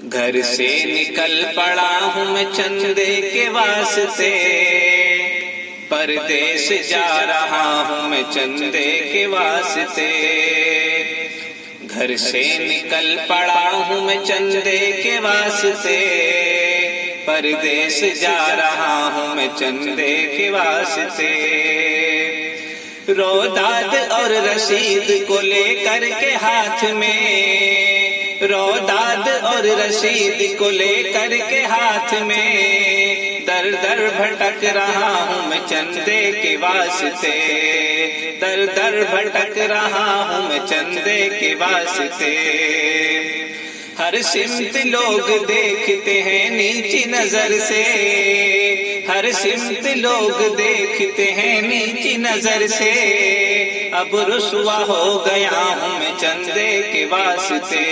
گھر سے نکل پڑا ہوں میں چندے کے واسطے، پردیس جا رہا ہوں میں چندے کے واسطے۔ گھر سے نکل پڑا ہوں میں چندے کے واسطے، پردیس جا رہا ہوں میں چندے کے واسطے۔ روداد اور رسید کو لے کر کے ہاتھ میں، روداد اور رسید کو لے کر کے ہاتھ میں، در در بھٹک رہا ہوں میں چندے کے واسطے، در در بھٹک رہا ہوں میں چندے کے واسطے۔ ہر سمت لوگ دیکھتے ہیں نیچی نظر سے، ہر سمت لوگ دیکھتے ہیں نیچی نظر سے، اب رسوا ہو گیا ہوں میں چندے کے واسطے،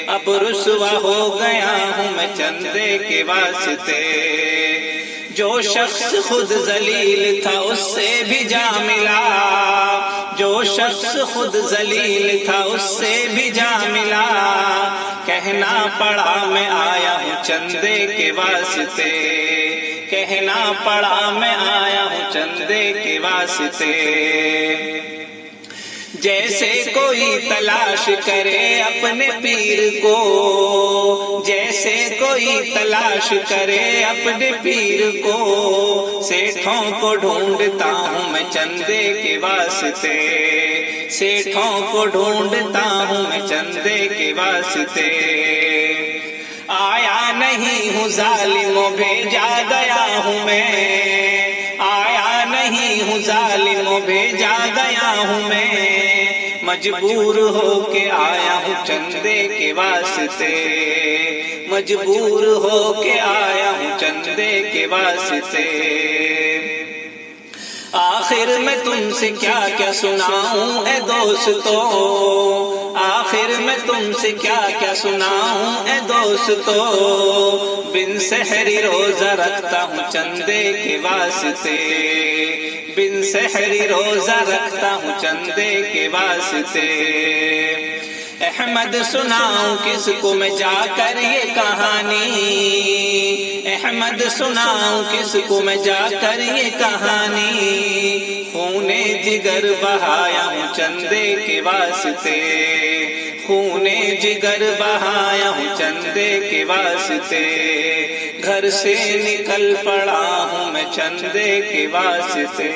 اب رسوا ہو گیا ہوں میں چندے کے واسطے۔ جو شخص خود ذلیل تھا اس سے بھی جا ملا، جو شخص خود ذلیل تھا اس سے بھی جا ملا، کہنا پڑا میں آیا ہوں چندے کے واسطے، کہنا پڑا میں آیا ہوں چندے کے واسطے۔ جیسے کوئی تلاش کرے اپنے پیر کو، جیسے کوئی تلاش کرے اپنے پیر کو، سیٹھوں کو ڈھونڈتا ہوں میں چندے کے واسطے، سیٹھوں کو ڈھونڈتا ہوں میں چندے کے واسطے۔ آیا نہیں ہوں ظالموں بھیجا گیا ہوں میں، آیا نہیں ہوں ظالموں بھیجا گیا ہوں میں، مجبور ہو کے آیا ہوں چندے کے واسطے، مجبور ہو کے آیا ہوں چندے کے واسطے۔ آخر میں تم سے کیا کیا سناؤں اے دوستو، آخر میں تم سے کیا کیا سناؤں اے دوستو، بن سحری روزہ رکھتا ہوں چندے کے واسطے، بن سحری روزہ رکھتا ہوں چندے کے واسطے۔ احمد سناؤں کس کو میں جا کر یہ کہانی، احمد سناؤں کس کو میں جا کر یہ کہانی، خون جگر بہایا ہوں چندے کے واسطے، خون جگر بہایا ہوں چندے کے واسطے۔ گھر سے نکل پڑا ہوں میں چندے کے واسطے۔